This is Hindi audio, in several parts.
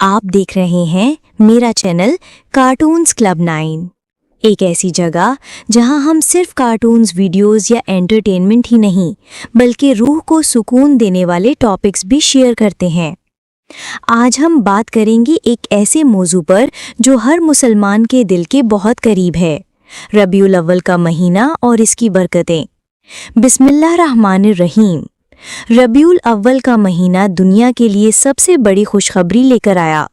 आप देख रहे हैं मेरा चैनल कार्टून्स क्लब 9, एक ऐसी जगह जहां हम सिर्फ कार्टून्स वीडियोस या एंटरटेनमेंट ही नहीं बल्कि रूह को सुकून देने वाले टॉपिक्स भी शेयर करते हैं। आज हम बात करेंगे एक ऐसे मौजू पर जो हर मुसलमान के दिल के बहुत करीब है, रबीउल अव्वल का महीना और इसकी बरकतें। बिस्मिल्लाहिर्रहमानिर्रहीम। रबीउल अव्वल का महीना दुनिया के लिए सबसे बड़ी खुशखबरी लेकर आया।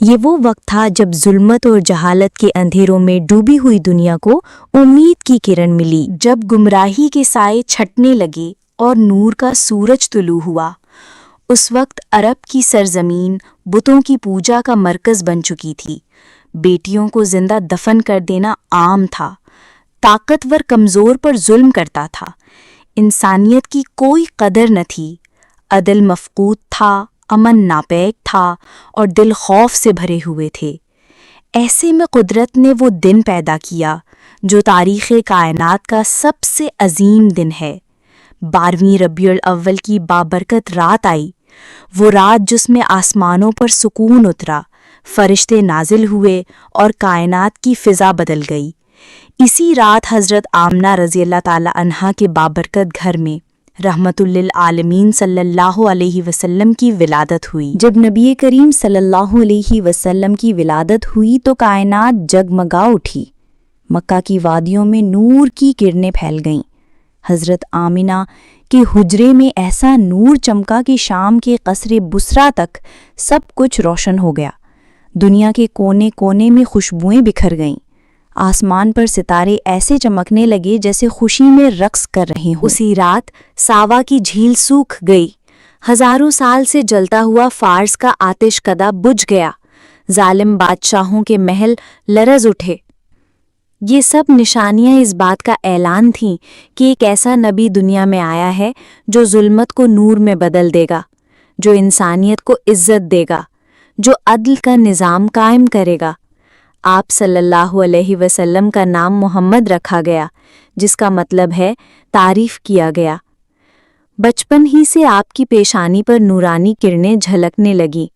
ये वो वक्त था जब जुल्मत और जहालत के अंधेरों में डूबी हुई दुनिया को उम्मीद की किरण मिली, जब गुमराही के साए छटने लगे और नूर का सूरज तुलू हुआ। उस वक्त अरब की सरजमीन बुतों की पूजा का मरकज बन चुकी थी। बेटियों को जिंदा दफन कर देना आम था। ताकतवर कमजोर पर जुल्म करता था। इंसानियत की कोई कदर न थी। अदल मफकूद था, अमन नापैक था और दिल खौफ से भरे हुए थे। ऐसे में कुदरत ने वो दिन पैदा किया जो तारीख़ कायनात का सबसे अजीम दिन है। 12वीं रबीउल अव्वल की बाबरकत रात आई, वो रात जिसमें आसमानों पर सुकून उतरा, फरिश्ते नाजिल हुए और कायनात की फ़िज़ा बदल गई। इसी रात हज़रत आमना रज़ी अल्लाह ताला अन्हा के बाबरकत घर में रहमतुल्लिल आलमीन सल्लल्लाहु अलैहि वसल्लम की विलादत हुई। जब नबी करीम सल्लल्लाहु अलैहि वसल्लम की विलादत हुई तो कायनात जगमगा उठी। मक्का की वादियों में नूर की किरणें फैल गईं। हज़रत आमिना के हुजरे में ऐसा नूर चमका कि शाम के कसरे बुसरा तक सब कुछ रोशन हो गया। दुनिया के कोने कोने में खुशबुएं बिखर गईं। आसमान पर सितारे ऐसे चमकने लगे जैसे खुशी में रक्स कर रहे हों। उसी रात सावा की झील सूख गई। हजारों साल से जलता हुआ फार्स का आतिशकदा बुझ गया। जालिम बादशाहों के महल लरज उठे। ये सब निशानियां इस बात का ऐलान थीं कि एक ऐसा नबी दुनिया में आया है जो जुल्मत को नूर में बदल देगा, जो इंसानियत को इज्जत देगा, जो अदल का निज़ाम कायम करेगा। आप सल्लल्लाहु अलैहि वसल्लम का नाम मोहम्मद रखा गया, जिसका मतलब है तारीफ किया गया। बचपन ही से आपकी पेशानी पर नूरानी किरणें झलकने लगी।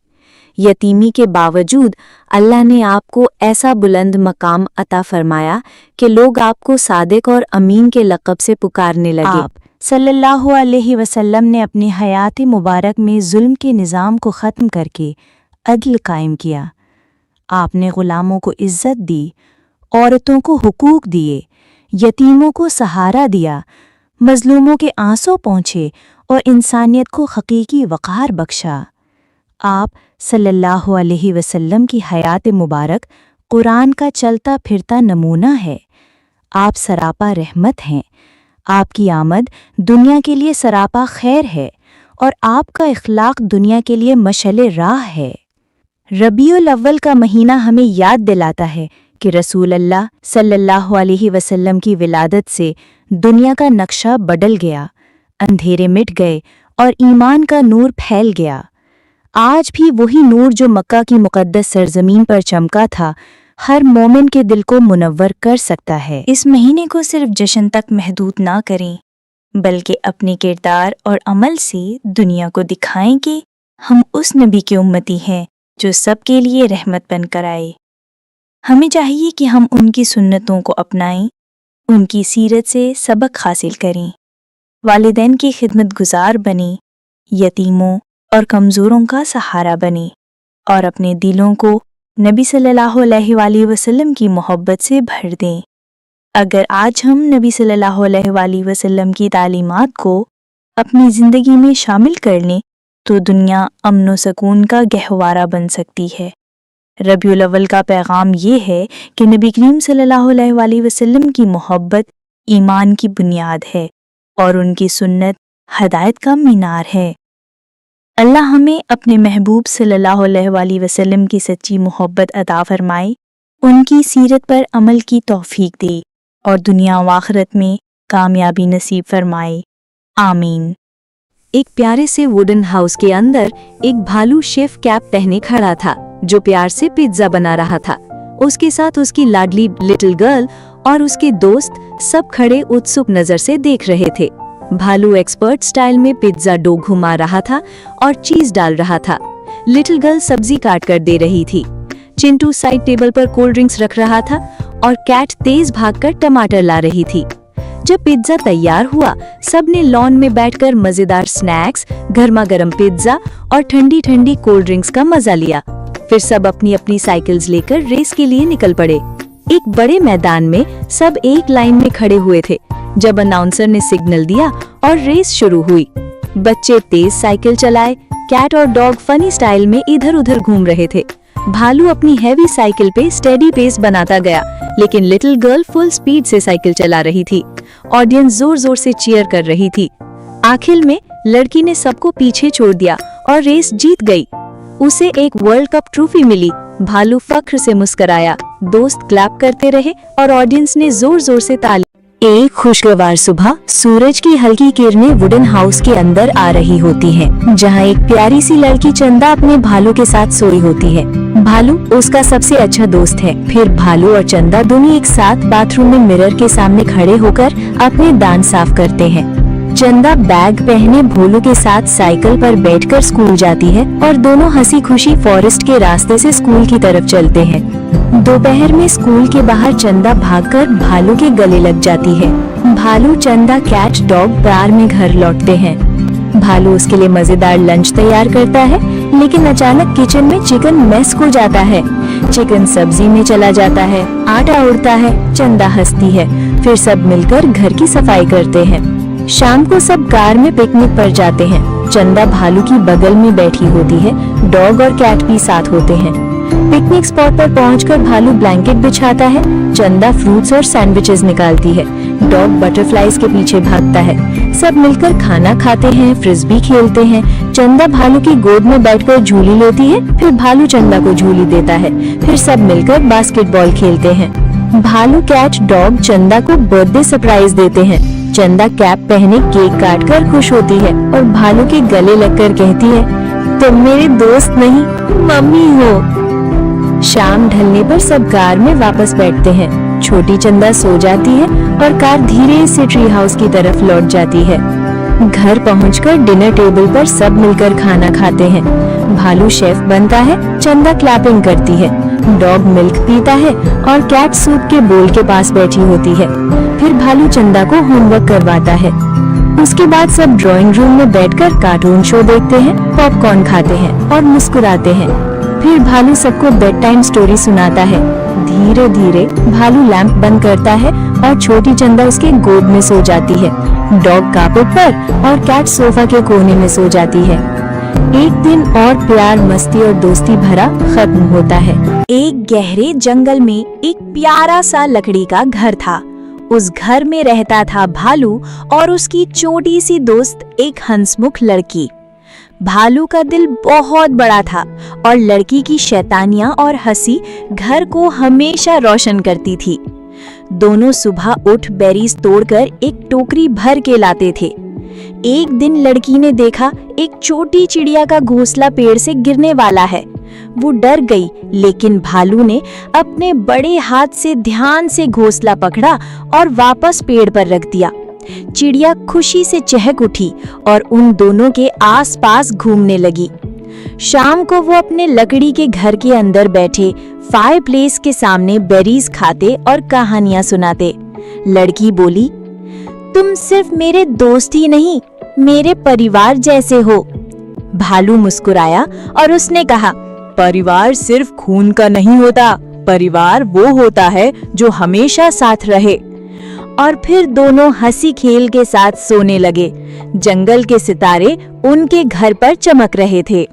यतीमी के बावजूद अल्लाह ने आपको ऐसा बुलंद मकाम अता फरमाया कि लोग आपको सादिक और अमीन के लक़ब से पुकारने लगे। आप सल्लल्लाहु अलैहि वसल्लम ने अपनी हयात मुबारक में जुल्म के निज़ाम को ख़त्म करके अदल कायम किया। आपने ग़ुलामों को इज़्ज़त दी, औरतों को हुकूक दिए, यतीमों को सहारा दिया, मज़लूमों के आंसू पहुँचे और इंसानियत को हकीकी वक़ार बख्शा। आप सल्लल्लाहु अलैहि वसल्लम की हयात मुबारक कुरान का चलता फिरता नमूना है। आप सरापा रहमत हैं। आपकी आमद दुनिया के लिए सरापा खैर है और आपका इखलाक दुनिया के लिए मशअले राह है। रबीउल अव्वल का महीना हमें याद दिलाता है कि रसूल अल्लाह सल्लल्लाहु अलैहि वसल्लम की विलादत से दुनिया का नक्शा बदल गया, अंधेरे मिट गए और ईमान का नूर फैल गया। आज भी वही नूर जो मक्का की मुक़द्दस सरजमीन पर चमका था, हर मोमिन के दिल को मुनव्वर कर सकता है। इस महीने को सिर्फ जश्न तक महदूद ना करें, बल्कि अपने किरदार और अमल से दुनिया को दिखाएं कि हम उस नबी की उम्मती हैं जो सबके लिए रहमत बनकर आए। हमें चाहिए कि हम उनकी सुन्नतों को अपनाएं, उनकी सीरत से सबक हासिल करें, वालिदैन की खिदमत गुजार बने, यतीमों और कमज़ोरों का सहारा बने और अपने दिलों को नबी सल्लल्लाहु अलैहि वसल्लम की मोहब्बत से भर दें। अगर आज हम नबी सल्लल्लाहु अलैहि वसल्लम की तालीमात को अपनी ज़िंदगी में शामिल कर लें तो दुनिया अमन व सकून का गहवारा बन सकती है। रबीउल अव्वल का पैगाम ये है कि नबी करीम सल्लल्लाहु अलैहि वसल्लम की मोहब्बत ईमान की बुनियाद है और उनकी सुन्नत हदायत का मीनार है। अल्लाह हमें अपने महबूब सल्लल्लाहु अलैहि वसल्लम की सच्ची मोहब्बत अता फरमाए, उनकी सीरत पर अमल की तौफीक दे और दुनिया व आखिरत में कामयाबी नसीब फरमाए। आमीन। एक प्यारे से वुडन हाउस के अंदर एक भालू शेफ कैप पहने खड़ा था जो प्यार से पिज्जा बना रहा था। उसके साथ उसकी लाडली लिटिल गर्ल और उसके दोस्त सब खड़े उत्सुक नजर से देख रहे थे। भालू एक्सपर्ट स्टाइल में पिज्जा डो घुमा रहा था और चीज डाल रहा था। लिटिल गर्ल सब्जी काट कर दे रही थी। चिंटू साइड टेबल पर कोल्ड ड्रिंक्स रख रहा था और कैट तेज भागकर टमाटर ला रही थी। जब पिज्जा तैयार हुआ, सबने लॉन में बैठकर मजेदार स्नैक्स, गर्मा गर्म पिज्जा और ठंडी ठंडी कोल्ड ड्रिंक्स का मजा लिया। फिर सब अपनी अपनी साइकिल्स लेकर रेस के लिए निकल पड़े। एक बड़े मैदान में सब एक लाइन में खड़े हुए थे जब अनाउंसर ने सिग्नल दिया और रेस शुरू हुई। बच्चे तेज साइकिल चलाए, कैट और डॉग फनी स्टाइल में इधर उधर घूम रहे थे। भालू अपनी हैवी साइकिल पे स्टेडी पेस बनाता गया, लेकिन लिटिल गर्ल फुल स्पीड से साइकिल चला रही थी। ऑडियंस जोर जोर से चीयर कर रही थी। आखिर में लड़की ने सबको पीछे छोड़ दिया और रेस जीत गई। उसे एक वर्ल्ड कप ट्रॉफी मिली। भालू फख्र से मुस्कुराया, दोस्त क्लैप करते रहे और ऑडियंस ने जोर जोर से ताली। एक खुशगवार सुबह सूरज की हल्की किरणें वुडन हाउस के अंदर आ रही होती हैं, जहां एक प्यारी सी लड़की चंदा अपने भालू के साथ सोई होती है। भालू उसका सबसे अच्छा दोस्त है। फिर भालू और चंदा दोनों एक साथ बाथरूम में मिरर के सामने खड़े होकर अपने दांत साफ करते हैं। चंदा बैग पहने भोलू के साथ साइकिल पर बैठकर स्कूल जाती है और दोनों हंसी खुशी फॉरेस्ट के रास्ते से स्कूल की तरफ चलते हैं। दोपहर में स्कूल के बाहर चंदा भागकर भालू के गले लग जाती है। भालू, चंदा, कैट, डॉग प्यार में घर लौटते हैं। भालू उसके लिए मजेदार लंच तैयार करता है, लेकिन अचानक किचन में चिकन मेस हो जाता है। चिकन सब्जी में चला जाता है, आटा उड़ता है। चंदा हंसती है। फिर सब मिलकर घर की सफाई करते हैं। शाम को सब कार में पिकनिक पर जाते हैं। चंदा भालू की बगल में बैठी होती है। डॉग और कैट भी साथ होते हैं। पिकनिक स्पॉट पर पहुंचकर भालू ब्लैंकेट बिछाता है। चंदा फ्रूट्स और सैंडविचेस निकालती है। डॉग बटरफ्लाइज के पीछे भागता है। सब मिलकर खाना खाते हैं, फ्रिस्बी खेलते हैं। चंदा भालू की गोद में बैठकर झूली लेती है। फिर भालू चंदा को झूली देता है। फिर सब मिलकर बास्केटबॉल खेलते हैं। भालू, कैट, डॉग चंदा को बर्थडे सरप्राइज देते हैं। चंदा कैप पहने केक काटकर खुश होती है और भालू के गले लगकर कहती है, तुम मेरे दोस्त नहीं, मम्मी हो। शाम ढलने पर सब कार में वापस बैठते हैं। छोटी चंदा सो जाती है और कार धीरे से ट्री हाउस की तरफ लौट जाती है। घर पहुंचकर डिनर टेबल पर सब मिलकर खाना खाते हैं। भालू शेफ बनता है, चंदा क्लैपिंग करती है। डॉग मिल्क पीता है और कैट सूप के बोल के पास बैठी होती है। फिर भालू चंदा को होमवर्क करवाता है। उसके बाद सब ड्राइंग रूम में बैठकर कार्टून शो देखते हैं, पॉपकॉर्न खाते हैं और मुस्कुराते हैं। फिर भालू सबको बेड टाइम स्टोरी सुनाता है। धीरे धीरे भालू लैंप बंद करता है और छोटी चंदा उसके गोद में सो जाती है। डॉग कार्पेट पर और कैट सोफा के कोने में सो जाती है। एक दिन और प्यार, मस्ती और दोस्ती भरा खत्म होता है। एक गहरे जंगल में एक प्यारा सा लकड़ी का घर था। उस घर में रहता था भालू और उसकी छोटी सी दोस्त एक हंसमुख लड़की। भालू का दिल बहुत बड़ा था और लड़की की शैतानियां और हंसी घर को हमेशा रोशन करती थी। दोनों सुबह उठ बेरीज तोड़कर एक टोकरी भर के लाते थे। एक दिन लड़की ने देखा एक छोटी चिड़िया का घोंसला पेड़ से गिरने वाला है। वो डर गई, लेकिन भालू ने अपने बड़े हाथ से ध्यान से घोंसला पकड़ा और वापस पेड़ पर रख दिया। चिड़िया खुशी से चहक उठी और उन दोनों के आसपास घूमने लगी। शाम को वो अपने लकड़ी के घर के अंदर बैठे फायरप्लेस के सामने बेरीज खाते और कहानियां सुनाते। लड़की बोली, तुम सिर्फ मेरे दोस्त ही नहीं, मेरे परिवार जैसे हो। भालू मुस्कुराया और उसने कहा, परिवार सिर्फ खून का नहीं होता, परिवार वो होता है जो हमेशा साथ रहे। और फिर दोनों हंसी खेल के साथ सोने लगे। जंगल के सितारे उनके घर पर चमक रहे थे।